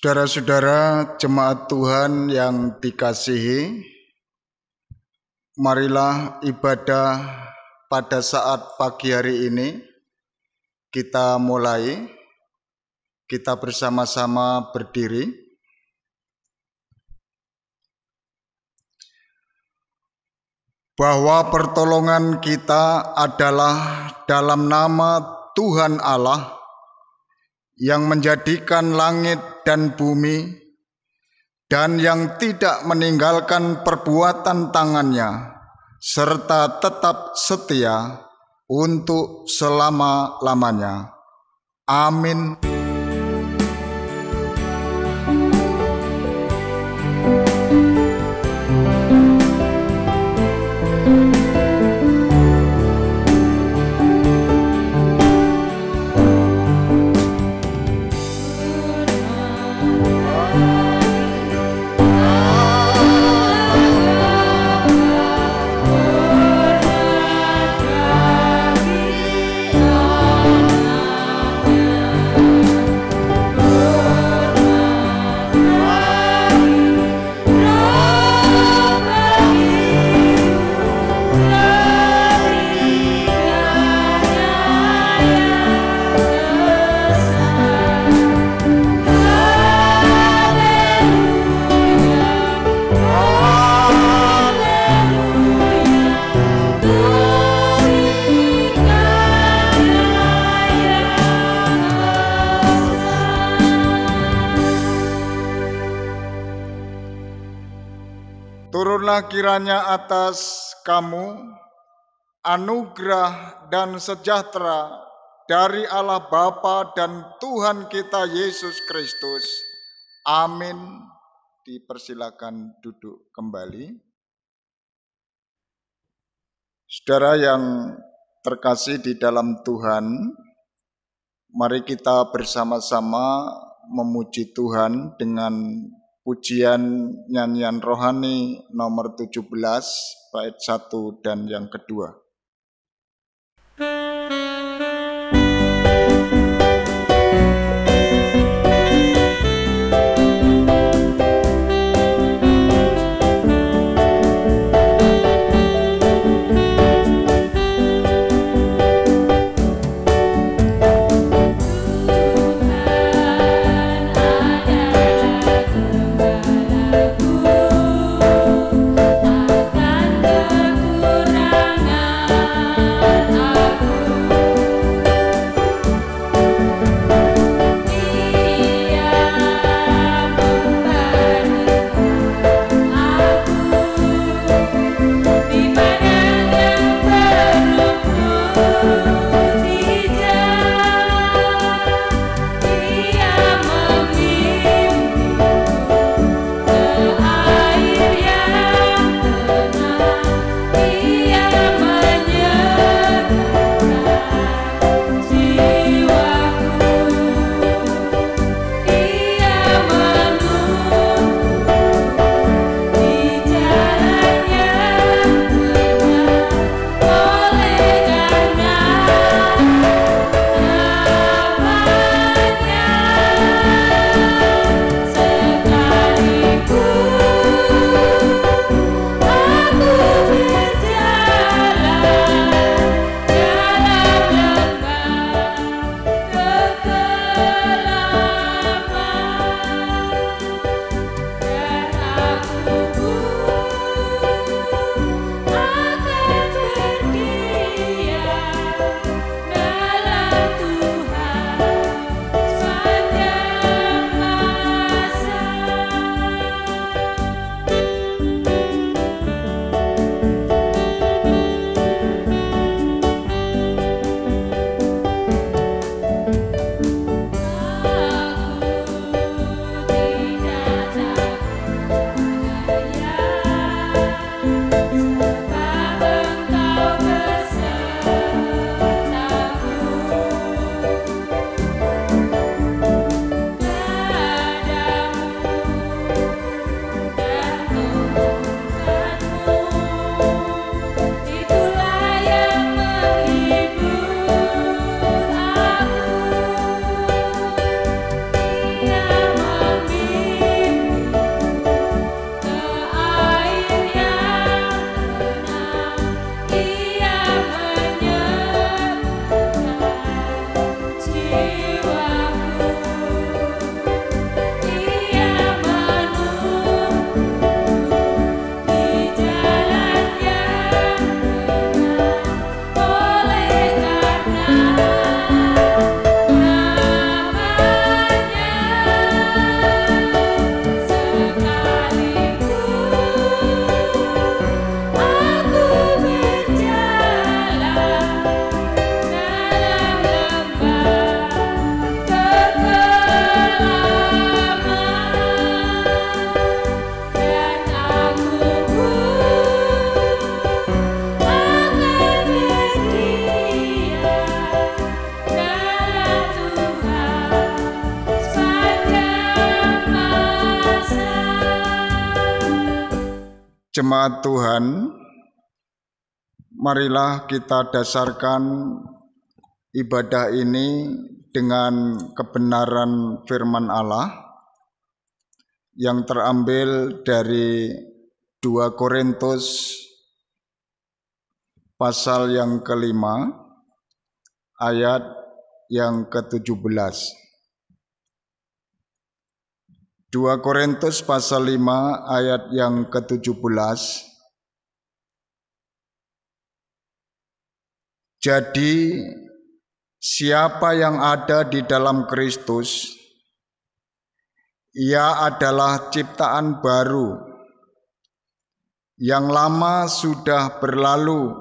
Saudara-saudara jemaat Tuhan yang dikasihi, marilah ibadah pada saat pagi hari ini kita mulai. Kita bersama-sama berdiri. Bahwa pertolongan kita adalah dalam nama Tuhan Allah yang menjadikan langit dan bumi dan yang tidak meninggalkan perbuatan tangannya serta tetap setia untuk selama-lamanya. Amin. Turunlah kiranya atas kamu anugerah dan sejahtera dari Allah Bapa dan Tuhan kita Yesus Kristus. Amin. Dipersilakan duduk kembali. Saudara yang terkasih di dalam Tuhan, mari kita bersama-sama memuji Tuhan dengan pujian nyanyian rohani nomor 17 bait 1 dan yang kedua. Akan kekurangan Jemaat Tuhan, marilah kita dasarkan ibadah ini dengan kebenaran firman Allah yang terambil dari 2 Korintus pasal yang ke-5 ayat yang ke-17. 2 Korintus pasal 5 ayat yang ke-17. Jadi siapa yang ada di dalam Kristus, ia adalah ciptaan baru. Yang lama sudah berlalu,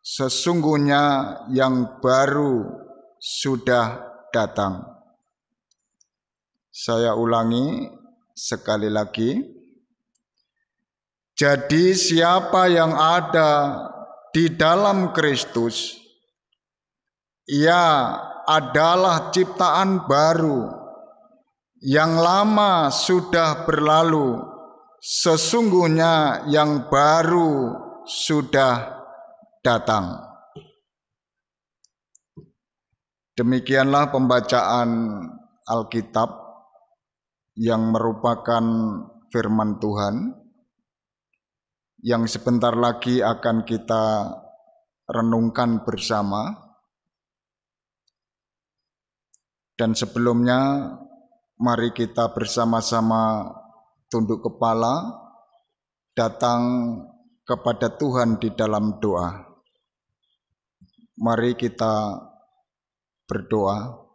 sesungguhnya yang baru sudah datang. Saya ulangi sekali lagi. Jadi siapa yang ada di dalam Kristus, ia adalah ciptaan baru. Yang lama sudah berlalu, sesungguhnya yang baru sudah datang. Demikianlah pembacaan Alkitab yang merupakan firman Tuhan yang sebentar lagi akan kita renungkan bersama. Dan sebelumnya mari kita bersama-sama tunduk kepala, datang kepada Tuhan di dalam doa. Mari kita berdoa.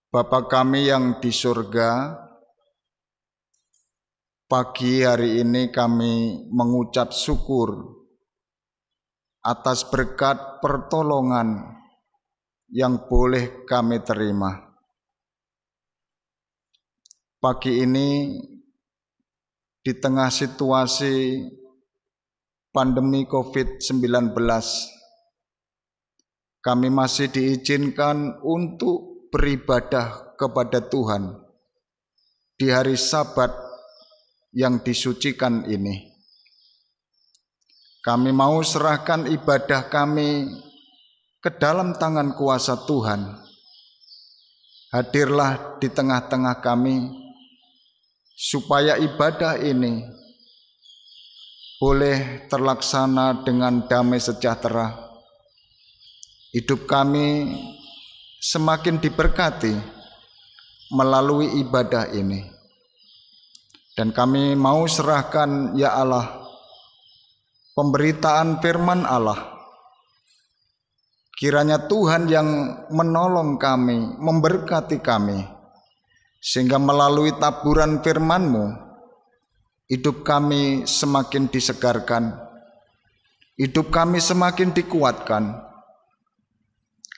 Bapa kami yang di surga, pagi hari ini kami mengucap syukur atas berkat pertolongan yang boleh kami terima. Pagi ini di tengah situasi pandemi COVID-19, kami masih diizinkan untuk beribadah kepada Tuhan di hari Sabat yang disucikan ini. Kami mau serahkan ibadah kami ke dalam tangan kuasa Tuhan. Hadirlah di tengah-tengah kami, supaya ibadah ini boleh terlaksana dengan damai sejahtera. Hidup kami semakin diberkati melalui ibadah ini. Dan kami mau serahkan, ya Allah, pemberitaan firman Allah. Kiranya Tuhan yang menolong kami, memberkati kami, sehingga melalui taburan firman-Mu, hidup kami semakin disegarkan, hidup kami semakin dikuatkan.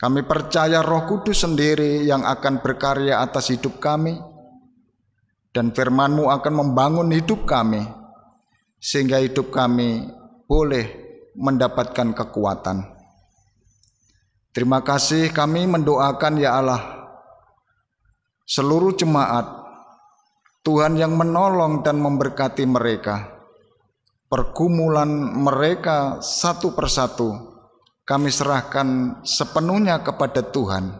Kami percaya Roh Kudus sendiri yang akan berkarya atas hidup kami, dan firman-Mu akan membangun hidup kami, sehingga hidup kami boleh mendapatkan kekuatan. Terima kasih, kami mendoakan, ya Allah, seluruh jemaat, Tuhan yang menolong dan memberkati mereka. Pergumulan mereka satu persatu kami serahkan sepenuhnya kepada Tuhan.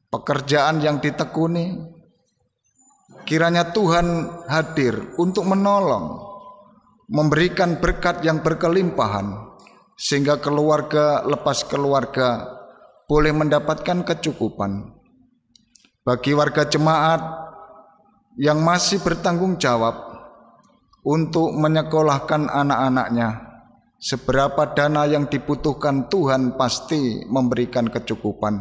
Pekerjaan yang ditekuni, kiranya Tuhan hadir untuk menolong, memberikan berkat yang berkelimpahan, sehingga keluarga lepas keluarga boleh mendapatkan kecukupan. Bagi warga jemaat yang masih bertanggung jawab untuk menyekolahkan anak-anaknya, seberapa dana yang dibutuhkan Tuhan pasti memberikan kecukupan.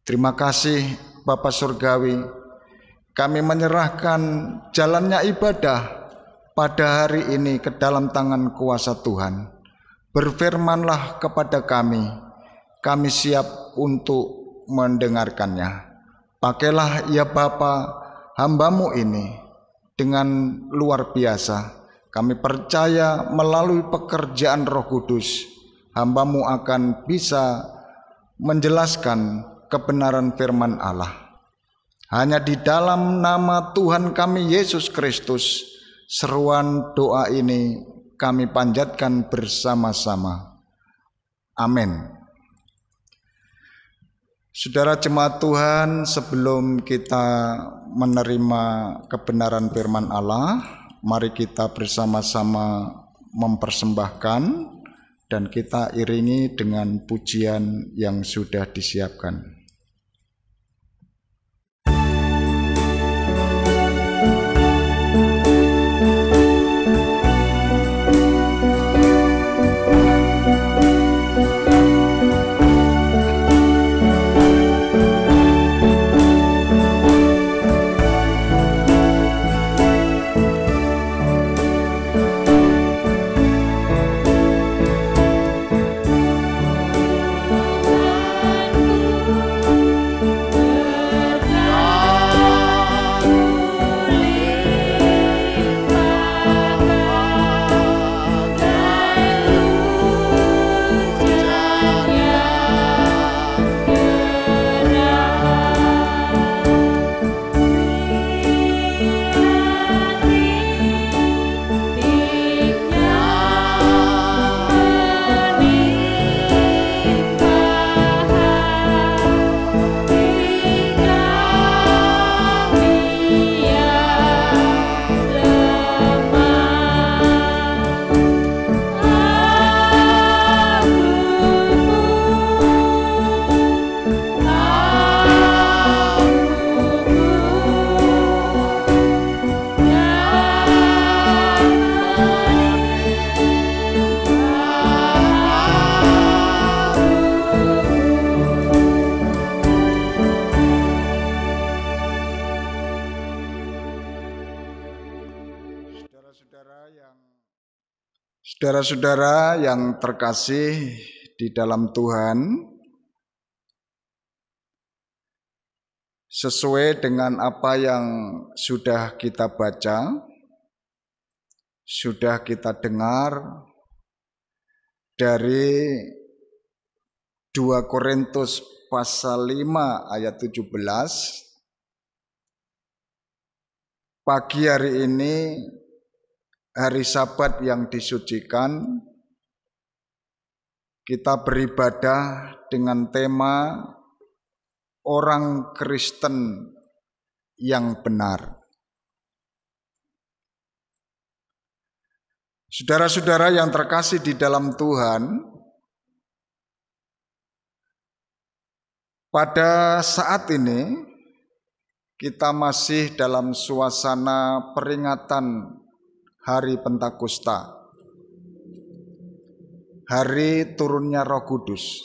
Terima kasih Bapa Surgawi, kami menyerahkan jalannya ibadah pada hari ini ke dalam tangan kuasa Tuhan. Berfirmanlah kepada kami, kami siap untuk mendengarkannya. Pakailah ya Bapa hamba-Mu ini dengan luar biasa. Kami percaya melalui pekerjaan Roh Kudus, hamba-Mu akan bisa menjelaskan kebenaran firman Allah. Hanya di dalam nama Tuhan kami Yesus Kristus, seruan doa ini kami panjatkan bersama-sama. Amin. Saudara jemaat Tuhan, sebelum kita menerima kebenaran firman Allah, mari kita bersama-sama mempersembahkan dan kita iringi dengan pujian yang sudah disiapkan. Saudara-saudara yang terkasih di dalam Tuhan, sesuai dengan apa yang sudah kita baca, sudah kita dengar dari 2 Korintus pasal 5 ayat 17, pagi hari ini hari Sabat yang disucikan, kita beribadah dengan tema orang Kristen yang benar. Saudara-saudara yang terkasih di dalam Tuhan, pada saat ini kita masih dalam suasana peringatan Hari Pentakosta, hari turunnya Roh Kudus.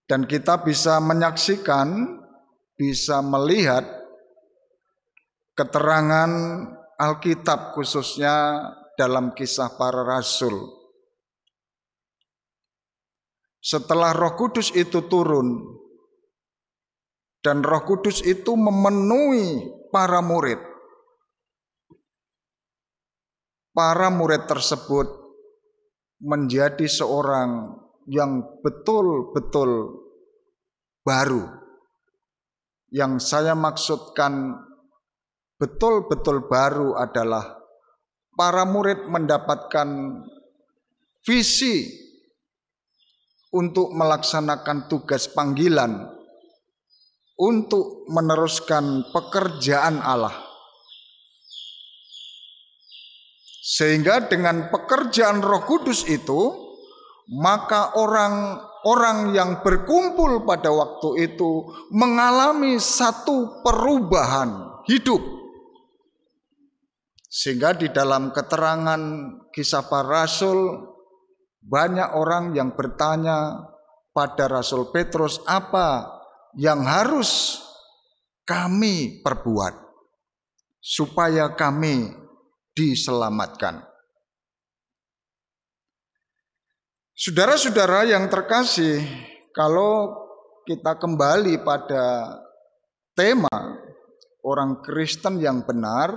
Dan kita bisa menyaksikan, bisa melihat keterangan Alkitab khususnya dalam Kisah Para Rasul. Setelah Roh Kudus itu turun, dan Roh Kudus itu memenuhi para murid, para murid tersebut menjadi seorang yang betul-betul baru. Yang saya maksudkan betul-betul baru adalah para murid mendapatkan visi untuk melaksanakan tugas panggilan, untuk meneruskan pekerjaan Allah. Sehingga dengan pekerjaan Roh Kudus itu, maka orang-orang yang berkumpul pada waktu itu mengalami satu perubahan hidup. Sehingga di dalam keterangan Kisah Para Rasul, banyak orang yang bertanya pada Rasul Petrus, apa yang harus kami perbuat supaya kami diselamatkan. Saudara-saudara yang terkasih, kalau kita kembali pada tema orang Kristen yang benar,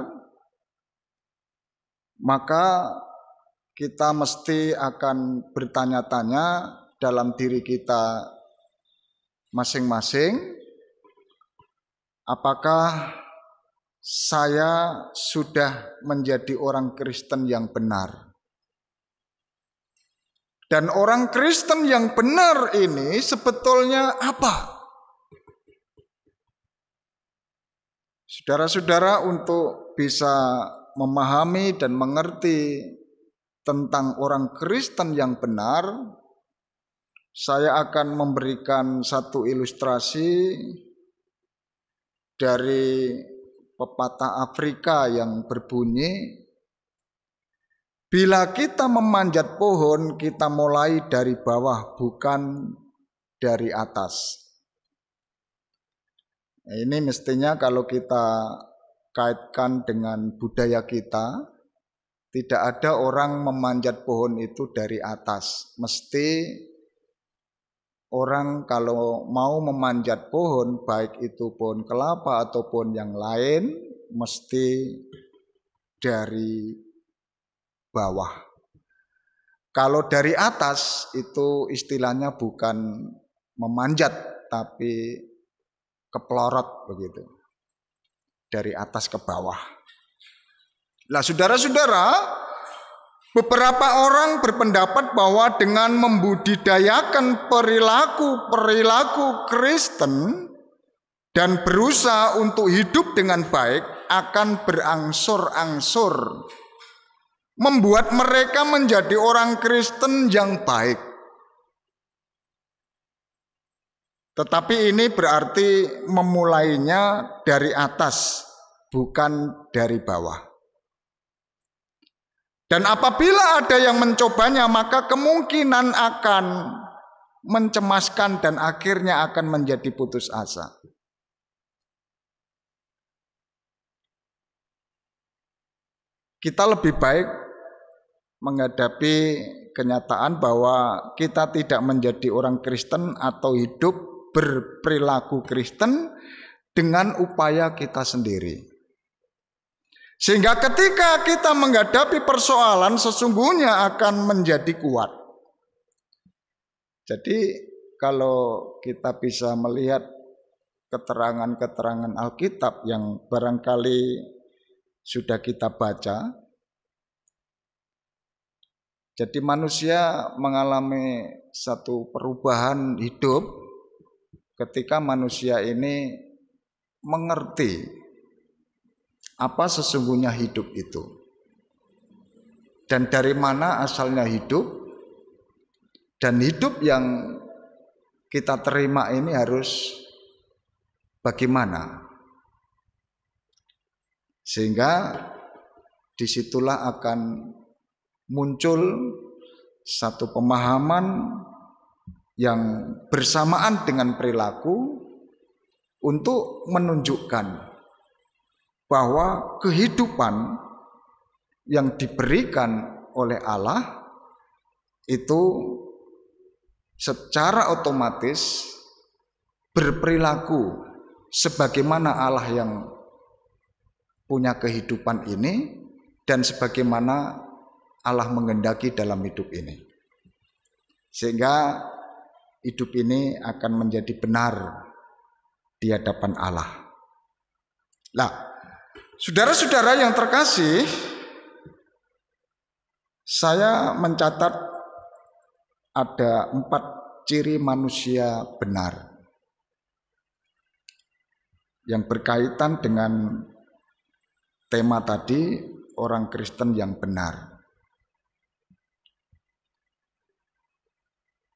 maka kita mesti akan bertanya-tanya dalam diri kita masing-masing, apakah saya sudah menjadi orang Kristen yang benar? Dan orang Kristen yang benar ini sebetulnya apa? Saudara-saudara, untuk bisa memahami dan mengerti tentang orang Kristen yang benar, saya akan memberikan satu ilustrasi dari pepatah Afrika yang berbunyi, bila kita memanjat pohon, kita mulai dari bawah, bukan dari atas. Nah, ini mestinya kalau kita kaitkan dengan budaya kita, tidak ada orang memanjat pohon itu dari atas. Mesti orang kalau mau memanjat pohon, baik itu pohon kelapa atau pohon yang lain, mesti dari bawah. Kalau dari atas itu istilahnya bukan memanjat, tapi keplorot begitu. Dari atas ke bawah. Nah, saudara-saudara, beberapa orang berpendapat bahwa dengan membudidayakan perilaku Kristen dan berusaha untuk hidup dengan baik akan berangsur-angsur membuat mereka menjadi orang Kristen yang baik. Tetapi ini berarti memulainya dari atas, bukan dari bawah. Dan apabila ada yang mencobanya, maka kemungkinan akan mencemaskan dan akhirnya akan menjadi putus asa. Kita lebih baik menghadapi kenyataan bahwa kita tidak menjadi orang Kristen atau hidup berperilaku Kristen dengan upaya kita sendiri. Sehingga ketika kita menghadapi persoalan sesungguhnya akan menjadi kuat. Jadi kalau kita bisa melihat keterangan-keterangan Alkitab yang barangkali sudah kita baca, jadi manusia mengalami satu perubahan hidup ketika manusia ini mengerti apa sesungguhnya hidup itu. Dan dari mana asalnya hidup. Dan hidup yang kita terima ini harus bagaimana. Sehingga disitulah akan muncul satu pemahaman yang bersamaan dengan perilaku untuk menunjukkan bahwa kehidupan yang diberikan oleh Allah itu secara otomatis berperilaku sebagaimana Allah yang punya kehidupan ini dan sebagaimana Allah menghendaki dalam hidup ini. Sehingga hidup ini akan menjadi benar di hadapan Allah. Nah, saudara-saudara yang terkasih, saya mencatat ada 4 ciri manusia benar yang berkaitan dengan tema tadi, orang Kristen yang benar.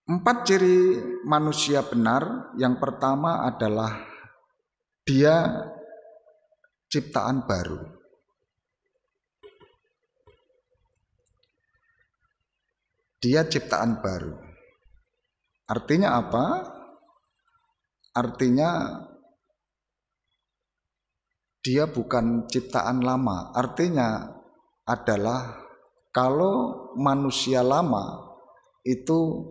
4 ciri manusia benar. Yang pertama adalah dia ciptaan baru. Dia ciptaan baru. Artinya apa? Artinya dia bukan ciptaan lama. Artinya adalah kalau manusia lama itu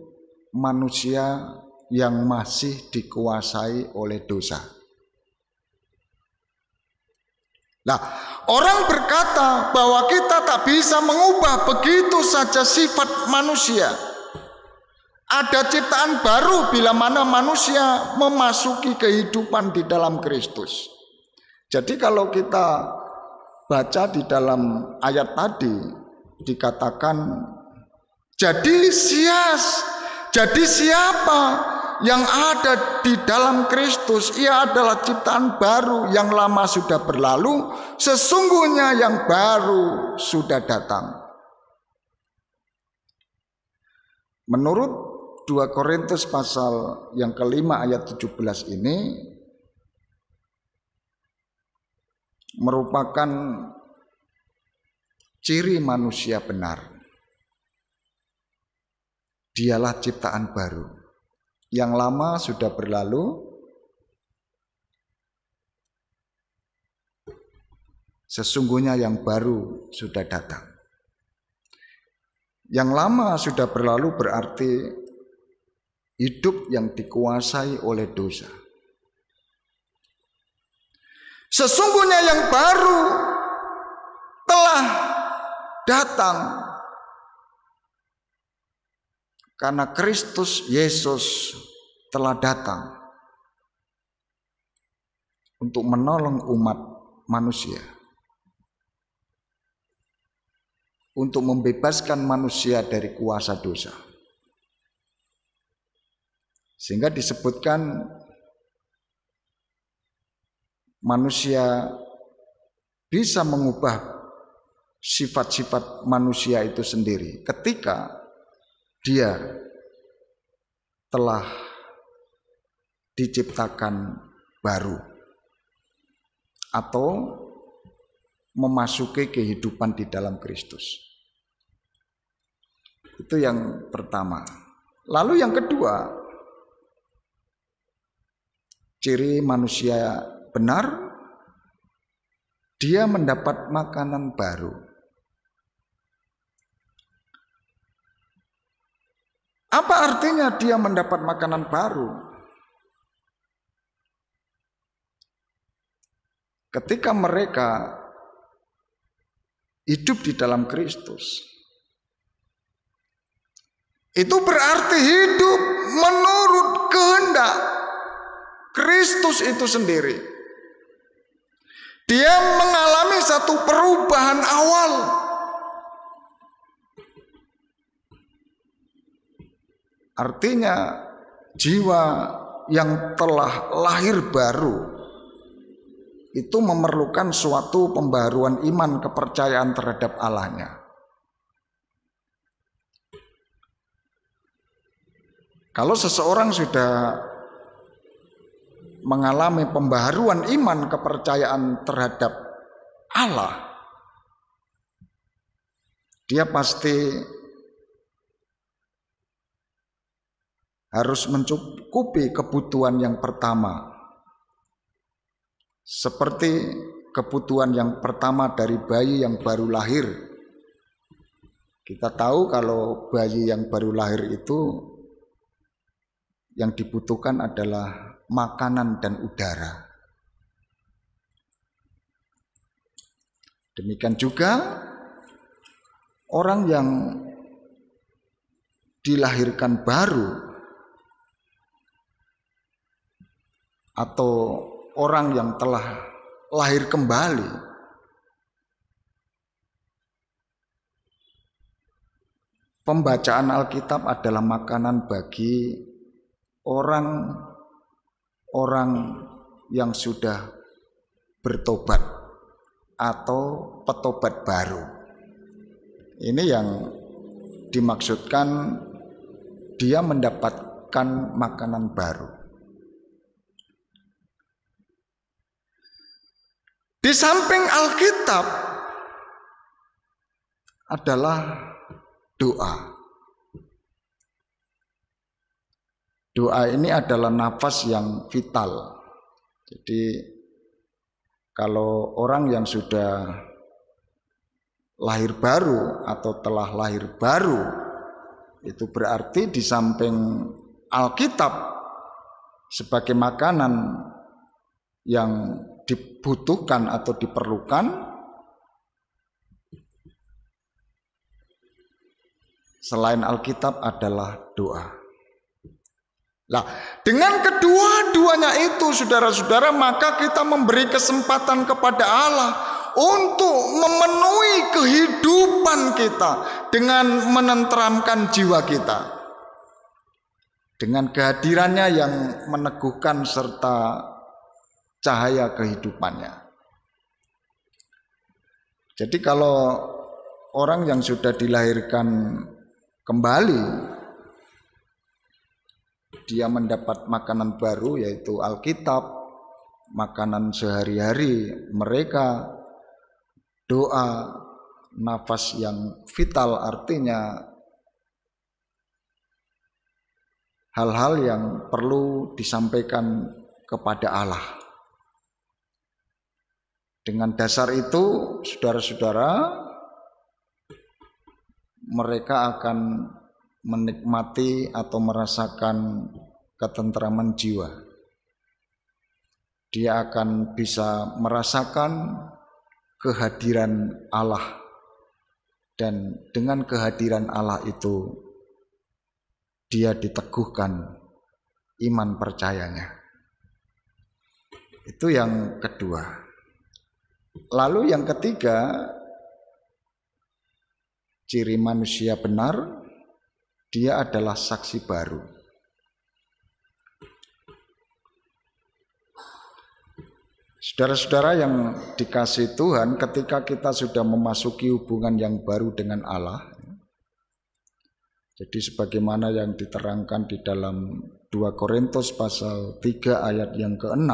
manusia yang masih dikuasai oleh dosa. Nah, orang berkata bahwa kita tak bisa mengubah begitu saja sifat manusia. Ada ciptaan baru bila mana manusia memasuki kehidupan di dalam Kristus. Jadi kalau kita baca di dalam ayat tadi dikatakan, jadi siapa yang ada di dalam Kristus, ia adalah ciptaan baru, yang lama sudah berlalu, sesungguhnya yang baru sudah datang. Menurut 2 Korintus pasal yang kelima ayat 17 ini merupakan ciri manusia benar. Dialah ciptaan baru. Yang lama sudah berlalu, sesungguhnya yang baru sudah datang. Yang lama sudah berlalu berarti hidup yang dikuasai oleh dosa. Sesungguhnya yang baru telah datang karena Kristus Yesus telah datang untuk menolong umat manusia, untuk membebaskan manusia dari kuasa dosa. Sehingga disebutkan manusia bisa mengubah sifat-sifat manusia itu sendiri ketika dia telah diciptakan baru atau memasuki kehidupan di dalam Kristus. Itu yang pertama. Lalu yang kedua, ciri manusia benar, dia mendapat makanan baru. Apa artinya dia mendapat makanan baru? Ketika mereka hidup di dalam Kristus, itu berarti hidup menurut kehendak Kristus itu sendiri. Dia mengalami satu perubahan awal. Artinya jiwa yang telah lahir baru itu memerlukan suatu pembaruan iman, kepercayaan terhadap Allahnya. Kalau seseorang sudah mengalami pembaharuan iman, kepercayaan terhadap Allah, dia pasti harus mencukupi kebutuhan yang pertama. Seperti kebutuhan yang pertama dari bayi yang baru lahir. Kita tahu kalau bayi yang baru lahir itu yang dibutuhkan adalah makanan dan udara. Demikian juga orang yang dilahirkan baru atau orang yang telah lahir kembali, pembacaan Alkitab adalah makanan bagi orang-orang yang sudah bertobat atau petobat baru. Ini yang dimaksudkan dia mendapatkan makanan baru. Di samping Alkitab adalah doa. Doa ini adalah nafas yang vital. Jadi kalau orang yang sudah lahir baru atau telah lahir baru, itu berarti di samping Alkitab sebagai makanan yang dibutuhkan atau diperlukan, selain Alkitab adalah doa. Lah, dengan kedua-duanya itu saudara-saudara, maka kita memberi kesempatan kepada Allah untuk memenuhi kehidupan kita dengan menenteramkan jiwa kita dengan kehadirannya yang meneguhkan serta cahaya kehidupannya. Jadi kalau orang yang sudah dilahirkan kembali, dia mendapat makanan baru yaitu Alkitab, makanan sehari-hari mereka, doa, nafas yang vital, artinya hal-hal yang perlu disampaikan kepada Allah. Dengan dasar itu, saudara-saudara, mereka akan menikmati atau merasakan ketentraman jiwa. Dia akan bisa merasakan kehadiran Allah, dan dengan kehadiran Allah itu dia diteguhkan iman percayanya. Itu yang kedua. Lalu yang ketiga, ciri manusia benar, dia adalah saksi baru. Saudara-saudara yang dikasihi Tuhan, ketika kita sudah memasuki hubungan yang baru dengan Allah, jadi sebagaimana yang diterangkan di dalam 2 Korintus pasal 3 ayat yang ke-6,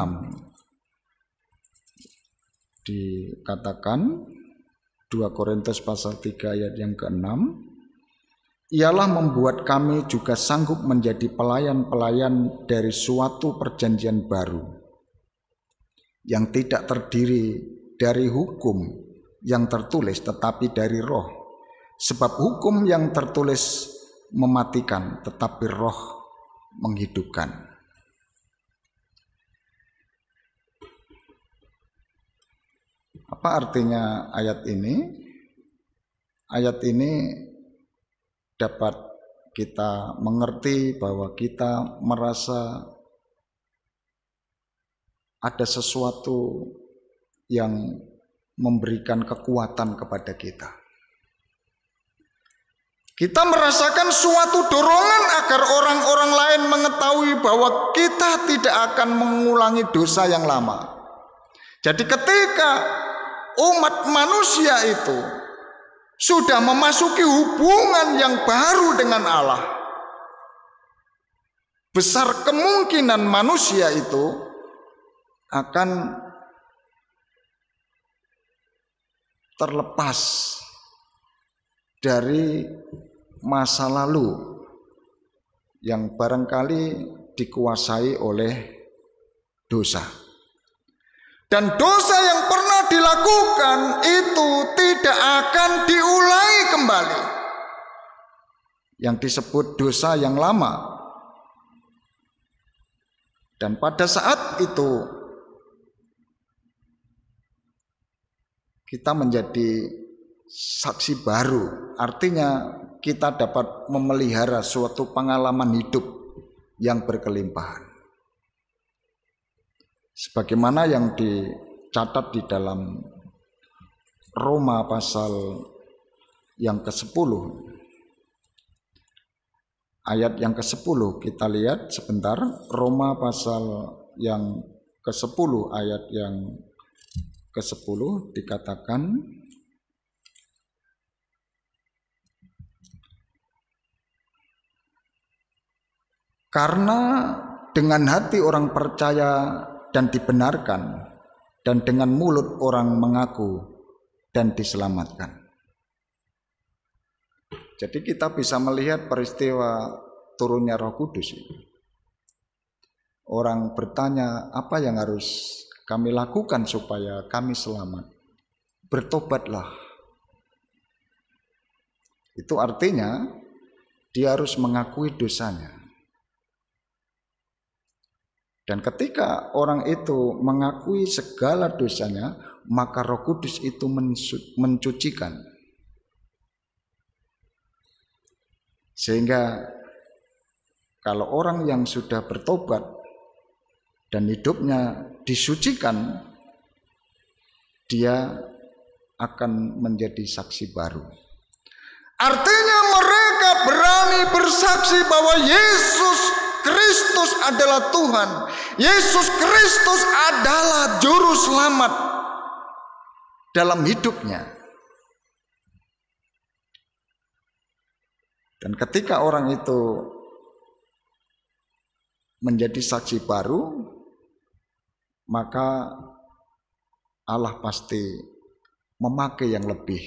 dikatakan 2 Korintus pasal 3 ayat yang ke-6, ialah membuat kami juga sanggup menjadi pelayan-pelayan dari suatu perjanjian baru yang tidak terdiri dari hukum yang tertulis tetapi dari roh. Sebab hukum yang tertulis mematikan, tetapi roh menghidupkan. Apa artinya ayat ini? Ayat ini dapat kita mengerti bahwa kita merasa ada sesuatu yang memberikan kekuatan kepada kita. Kita merasakan suatu dorongan agar orang-orang lain mengetahui bahwa kita tidak akan mengulangi dosa yang lama. Jadi ketika umat manusia itu sudah memasuki hubungan yang baru dengan Allah, besar kemungkinan manusia itu akan terlepas dari masa lalu yang barangkali dikuasai oleh dosa. Dan dosa yang pernah dilakukan itu tidak akan diulangi kembali. Yang disebut dosa yang lama. Dan pada saat itu kita menjadi saksi baru. Artinya kita dapat memelihara suatu pengalaman hidup yang berkelimpahan. Sebagaimana yang dicatat di dalam Roma pasal yang ke-10. Ayat yang ke-10 kita lihat sebentar. Roma pasal yang ke-10 ayat yang ke-10 dikatakan, karena dengan hati orang percaya dan dibenarkan, dan dengan mulut orang mengaku dan diselamatkan. Jadi kita bisa melihat peristiwa turunnya Roh Kudus. Orang bertanya, apa yang harus kami lakukan supaya kami selamat? Bertobatlah. Itu artinya dia harus mengakui dosanya. Dan ketika orang itu mengakui segala dosanya, maka Roh Kudus itu mencucikan. Sehingga Kalau orang yang sudah bertobat dan hidupnya disucikan, dia akan menjadi saksi baru. Artinya mereka berani bersaksi bahwa Yesus Kristus adalah Tuhan. Yesus Kristus adalah juru selamat dalam hidupnya. Dan ketika orang itu menjadi saksi baru, maka Allah pasti memakai yang lebih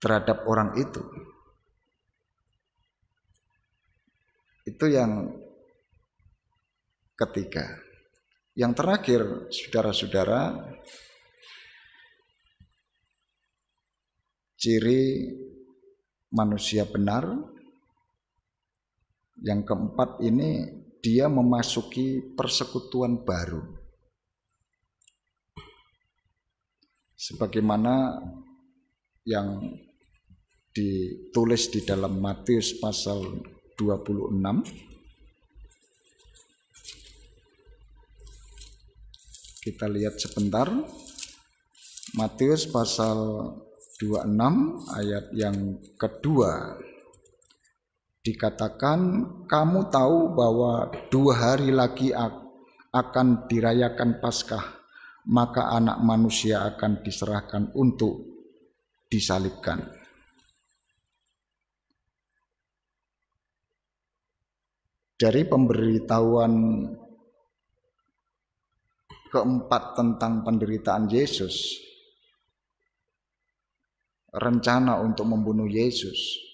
terhadap orang itu. Itu yang ketiga. Yang terakhir, saudara-saudara, ciri manusia benar. Yang keempat ini, dia memasuki persekutuan baru. Sebagaimana yang ditulis di dalam Matius pasal 26. Kita lihat sebentar. Matius pasal 26 ayat yang kedua. Dikatakan, kamu tahu bahwa 2 hari lagi akan dirayakan Paskah, maka anak manusia akan diserahkan untuk disalibkan. Dari pemberitahuan keempat tentang penderitaan Yesus, rencana untuk membunuh Yesus,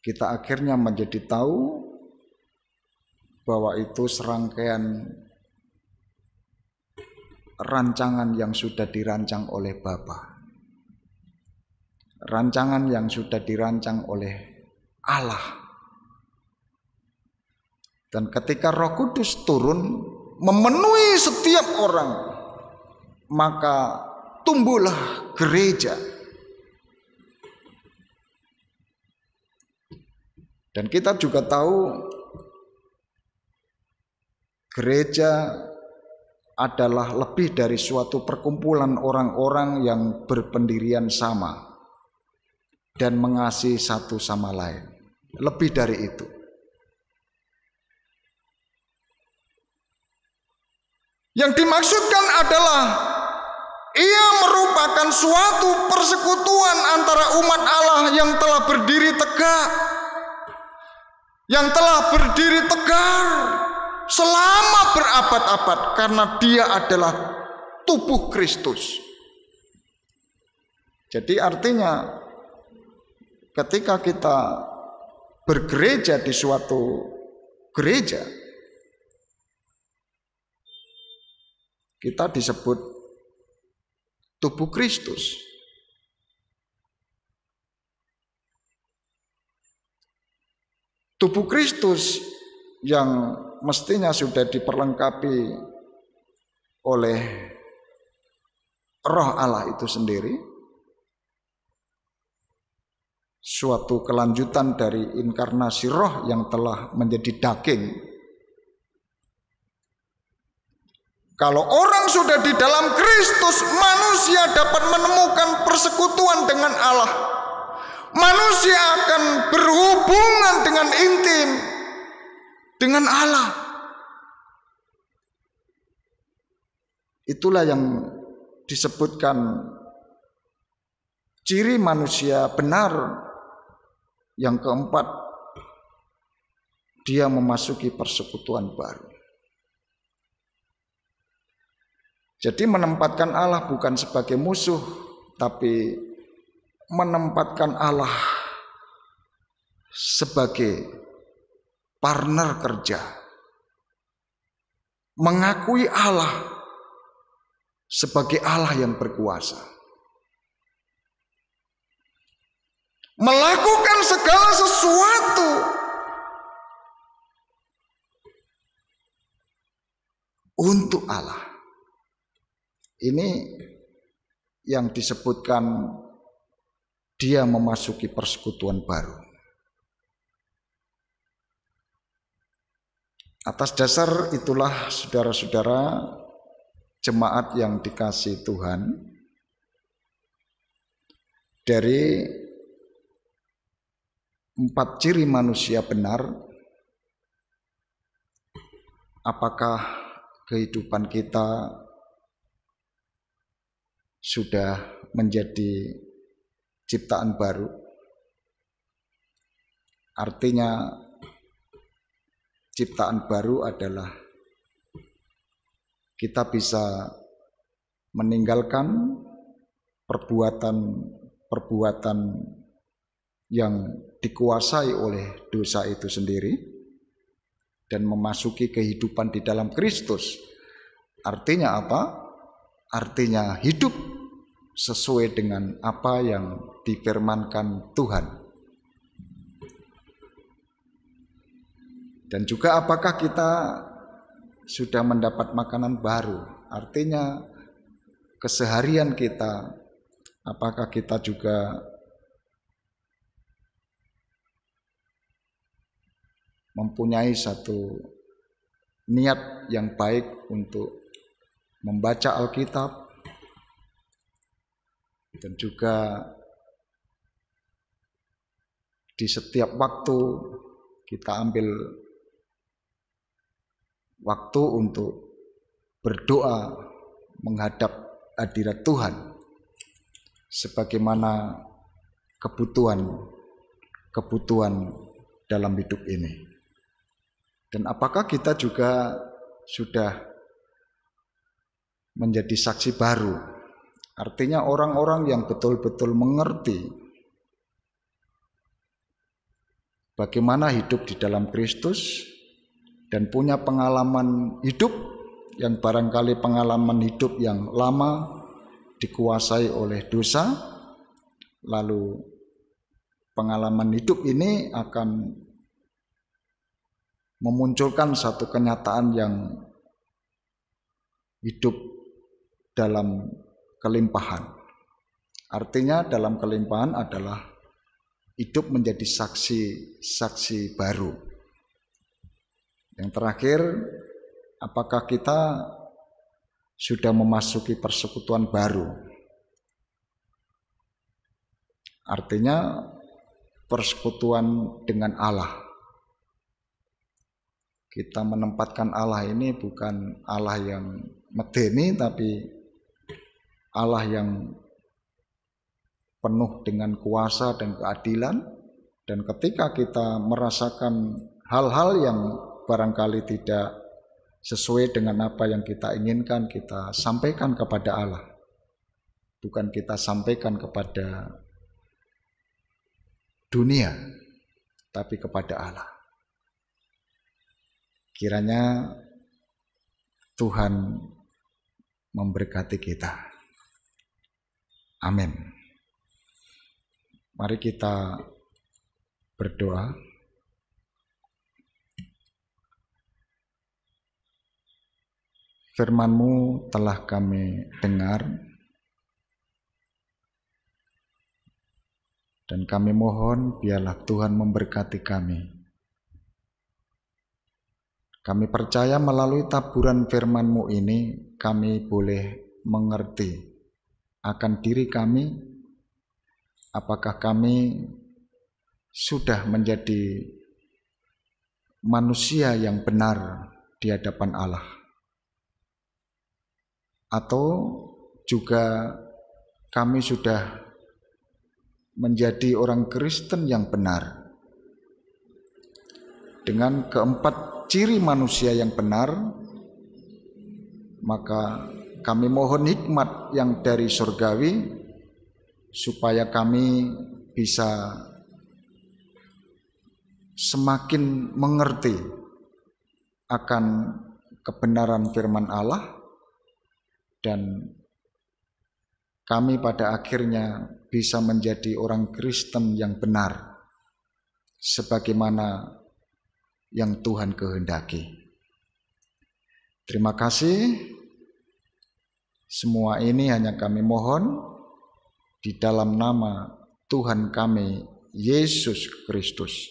kita akhirnya menjadi tahu bahwa itu serangkaian rancangan yang sudah dirancang oleh Bapa. Rancangan yang sudah dirancang oleh Allah. Dan ketika Roh Kudus turun memenuhi setiap orang, maka tumbuhlah gereja. Dan kita juga tahu gereja adalah lebih dari suatu perkumpulan orang-orang yang berpendirian sama dan mengasihi satu sama lain. Lebih dari itu. Yang dimaksudkan adalah ia merupakan suatu persekutuan antara umat Allah yang telah berdiri tegak, yang telah berdiri tegar selama berabad-abad, karena dia adalah tubuh Kristus. Jadi artinya ketika kita bergereja di suatu gereja, kita disebut tubuh Kristus. Tubuh Kristus yang mestinya sudah diperlengkapi oleh Roh Allah itu sendiri, suatu kelanjutan dari inkarnasi Roh yang telah menjadi daging. Kalau orang sudah di dalam Kristus, manusia dapat menemukan persekutuan dengan Allah. Manusia akan berhubungan dengan intim dengan Allah. Itulah yang disebutkan ciri manusia benar. Yang keempat, dia memasuki persekutuan baru. Jadi menempatkan Allah bukan sebagai musuh, tapi menempatkan Allah sebagai partner kerja. Mengakui Allah sebagai Allah yang berkuasa. Melakukan segala sesuatu untuk Allah. Ini yang disebutkan dia memasuki persekutuan baru. Atas dasar itulah saudara-saudara jemaat yang dikasihi Tuhan, dari 4 ciri manusia benar, apakah kehidupan kita sudah menjadi ciptaan baru? Artinya ciptaan baru adalah kita bisa meninggalkan perbuatan yang dikuasai oleh dosa itu sendiri dan memasuki kehidupan di dalam Kristus. Artinya apa? Artinya hidup sesuai dengan apa yang difirmankan Tuhan. Dan juga apakah kita sudah mendapat makanan baru? Artinya keseharian kita, apakah kita juga mempunyai satu niat yang baik untuk membaca Alkitab, dan juga di setiap waktu kita ambil waktu untuk berdoa menghadap hadirat Tuhan sebagaimana kebutuhan dalam hidup ini. Dan apakah kita juga sudah menjadi saksi baru? Artinya orang-orang yang betul-betul mengerti bagaimana hidup di dalam Kristus dan punya pengalaman hidup yang barangkali pengalaman hidup yang lama dikuasai oleh dosa, lalu pengalaman hidup ini akan memunculkan satu kenyataan yang hidup dalam kelimpahan. Artinya dalam kelimpahan adalah hidup menjadi saksi baru. Yang terakhir, apakah kita sudah memasuki persekutuan baru? Artinya persekutuan dengan Allah. Kita menempatkan Allah ini bukan Allah yang medeni, tapi Allah yang penuh dengan kuasa dan keadilan. Dan ketika kita merasakan hal-hal yang barangkali tidak sesuai dengan apa yang kita inginkan, kita sampaikan kepada Allah. Bukan kita sampaikan kepada dunia, tapi kepada Allah. Kiranya Tuhan memberkati kita. Amin. Mari kita berdoa. Firman-Mu telah kami dengar, dan kami mohon biarlah Tuhan memberkati kami. Kami percaya melalui taburan firman-Mu ini kami boleh mengerti akan diri kami, apakah kami sudah menjadi manusia yang benar di hadapan Allah, atau juga kami sudah menjadi orang Kristen yang benar. Dengan keempat ciri manusia yang benar, maka kami mohon hikmat yang dari surgawi supaya kami bisa semakin mengerti akan kebenaran firman Allah, dan kami pada akhirnya bisa menjadi orang Kristen yang benar sebagaimana yang Tuhan kehendaki. Terima kasih. Semua ini hanya kami mohon di dalam nama Tuhan kami Yesus Kristus.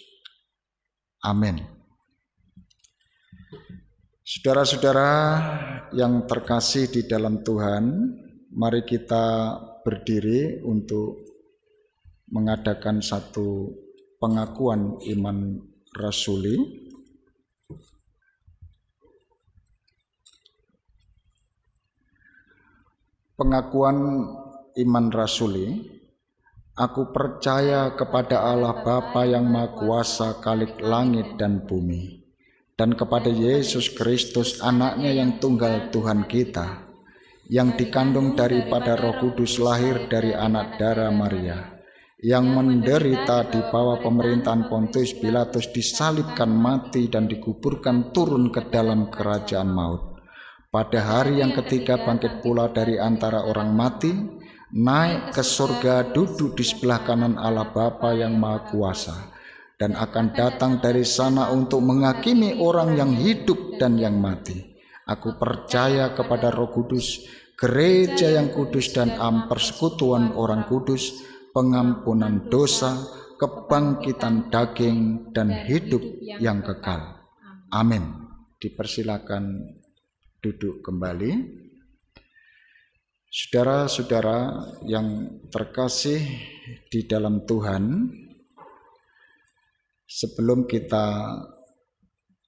Amin. Saudara-saudara yang terkasih di dalam Tuhan, mari kita berdiri untuk mengadakan satu pengakuan iman rasuli. Pengakuan iman rasuli. Aku percaya kepada Allah Bapa yang Maha Kuasa, Khalik langit dan bumi, dan kepada Yesus Kristus, anaknya yang tunggal Tuhan kita, yang dikandung daripada Roh Kudus, lahir dari anak darah Maria, yang menderita di bawah pemerintahan Pontius Pilatus, disalibkan, mati, dan dikuburkan, turun ke dalam kerajaan maut. Pada hari yang ketiga bangkit pula dari antara orang mati, naik ke surga, duduk di sebelah kanan Allah Bapa yang Maha Kuasa, dan akan datang dari sana untuk menghakimi orang yang hidup dan yang mati. Aku percaya kepada Roh Kudus, gereja yang kudus dan persekutuan orang kudus, pengampunan dosa, kebangkitan daging, dan hidup yang kekal. Amin. Dipersilakan duduk kembali. Saudara-saudara yang terkasih di dalam Tuhan, sebelum kita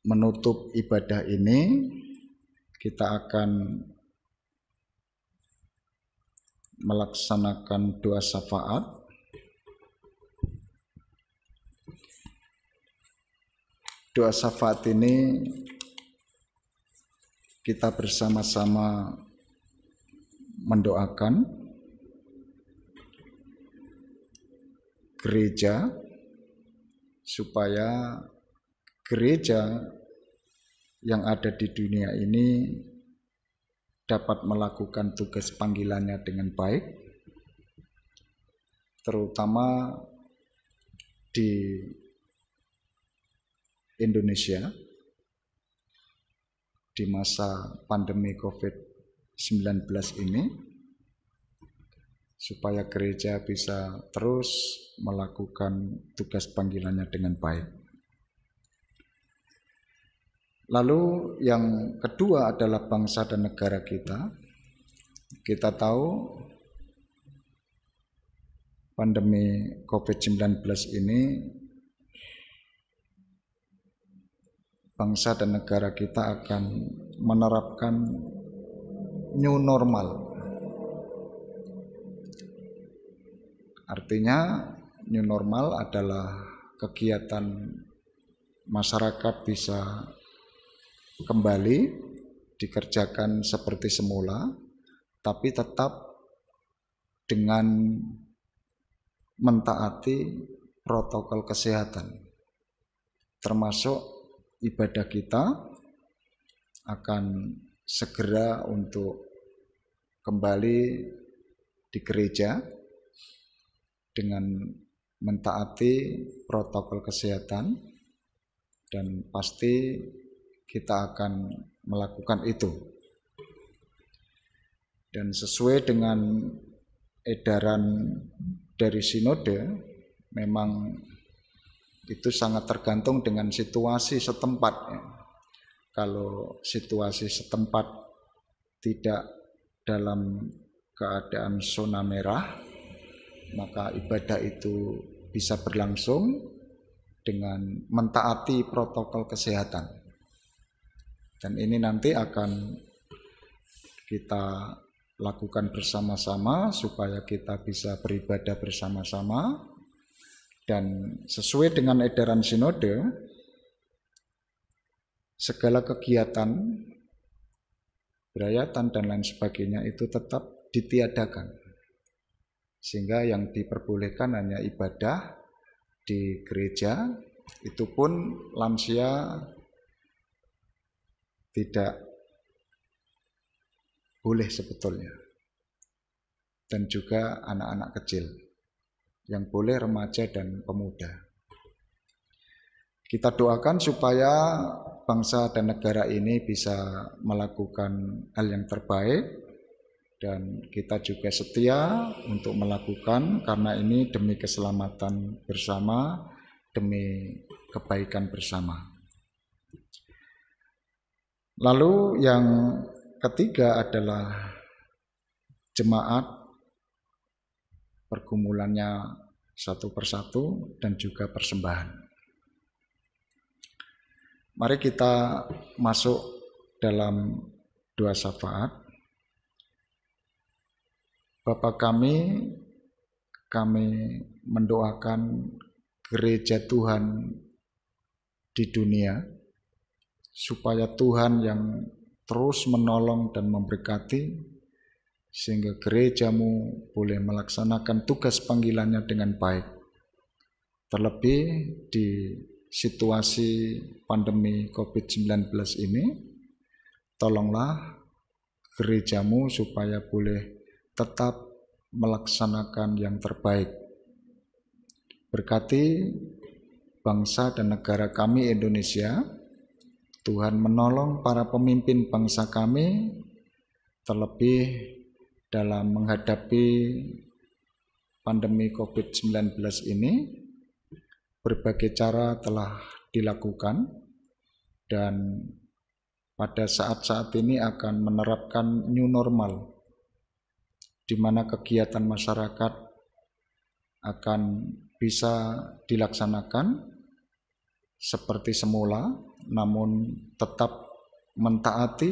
menutup ibadah ini, kita akan melaksanakan doa syafaat. Doa syafaat ini kita bersama-sama mendoakan gereja supaya gereja yang ada di dunia ini dapat melakukan tugas panggilannya dengan baik, terutama di Indonesia di masa pandemi COVID-19 ini, supaya gereja bisa terus melakukan tugas panggilannya dengan baik. Lalu yang kedua adalah bangsa dan negara kita. Kita tahu pandemi COVID-19 ini, bangsa dan negara kita akan menerapkan new normal. Artinya new normal adalah kegiatan masyarakat bisa kembali dikerjakan seperti semula, tapi tetap dengan mentaati protokol kesehatan, termasuk ibadah kita akan segera untuk kembali di gereja dengan mentaati protokol kesehatan, dan pasti kita akan melakukan itu. Dan sesuai dengan edaran dari sinode, memang itu sangat tergantung dengan situasi setempat. Kalau situasi setempat tidak dalam keadaan zona merah, maka ibadah itu bisa berlangsung dengan mentaati protokol kesehatan. Dan ini nanti akan kita lakukan bersama-sama supaya kita bisa beribadah bersama-sama. Dan sesuai dengan edaran sinode, segala kegiatan, berayatan dan lain sebagainya itu tetap ditiadakan. Sehingga yang diperbolehkan hanya ibadah di gereja, itu pun lansia tidak boleh sebetulnya. Dan juga anak-anak kecil. Yang boleh remaja dan pemuda. Kita doakan supaya bangsa dan negara ini bisa melakukan hal yang terbaik, dan kita juga setia untuk melakukan, karena ini demi keselamatan bersama, demi kebaikan bersama. Lalu yang ketiga adalah jemaat, pergumulannya satu persatu dan juga persembahan. Mari kita masuk dalam doa syafaat. Bapa kami mendoakan gereja Tuhan di dunia, supaya Tuhan yang terus menolong dan memberkati, sehingga gerejamu boleh melaksanakan tugas panggilannya dengan baik. Terlebih di situasi pandemi COVID-19 ini, tolonglah gerejamu supaya boleh tetap melaksanakan yang terbaik. Berkati bangsa dan negara kami Indonesia. Tuhan menolong para pemimpin bangsa kami, terlebih dalam menghadapi pandemi COVID-19 ini. Berbagai cara telah dilakukan, dan pada saat-saat ini akan menerapkan new normal, di mana kegiatan masyarakat akan bisa dilaksanakan seperti semula, namun tetap mentaati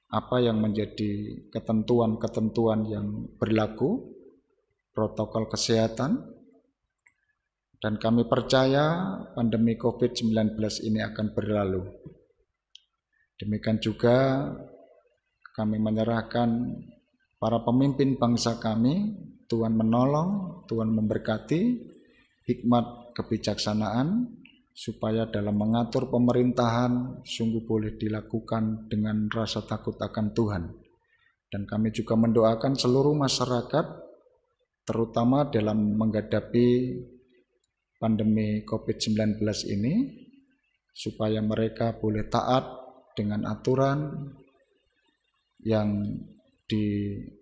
apa yang menjadi ketentuan-ketentuan yang berlaku, protokol kesehatan, dan kami percaya pandemi COVID-19 ini akan berlalu. Demikian juga kami menyerahkan para pemimpin bangsa kami, Tuhan menolong, Tuhan memberkati, hikmat kebijaksanaan, supaya dalam mengatur pemerintahan sungguh boleh dilakukan dengan rasa takut akan Tuhan. Dan kami juga mendoakan seluruh masyarakat, terutama dalam menghadapi pandemi COVID-19 ini, supaya mereka boleh taat dengan aturan yang diberikan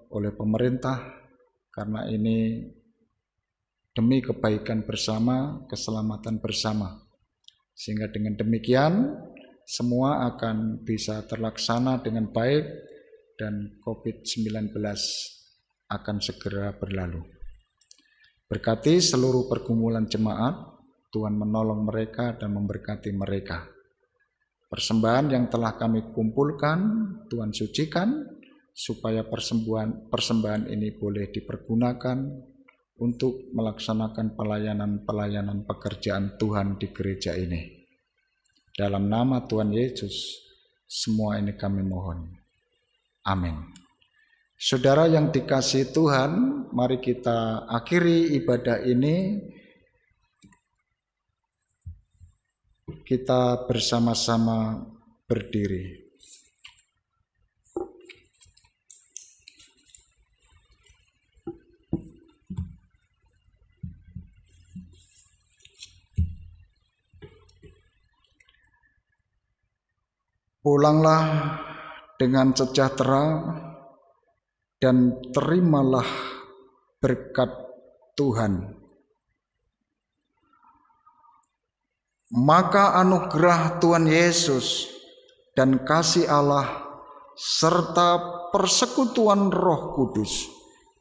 oleh pemerintah, karena ini demi kebaikan bersama, keselamatan bersama. Sehingga dengan demikian semua akan bisa terlaksana dengan baik dan COVID-19 akan segera berlalu. Berkati seluruh pergumulan jemaat, Tuhan menolong mereka dan memberkati mereka. Persembahan yang telah kami kumpulkan, Tuhan sucikan, supaya persembahan ini boleh dipergunakan untuk melaksanakan pelayanan pekerjaan Tuhan di gereja ini. Dalam nama Tuhan Yesus, semua ini kami mohon. Amin. Saudara yang dikasihi Tuhan, mari kita akhiri ibadah ini. Kita bersama-sama berdiri. Pulanglah dengan sejahtera dan terimalah berkat Tuhan. Maka anugerah Tuhan Yesus dan kasih Allah serta persekutuan Roh Kudus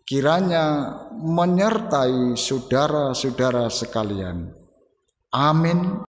kiranya menyertai saudara-saudara sekalian. Amin.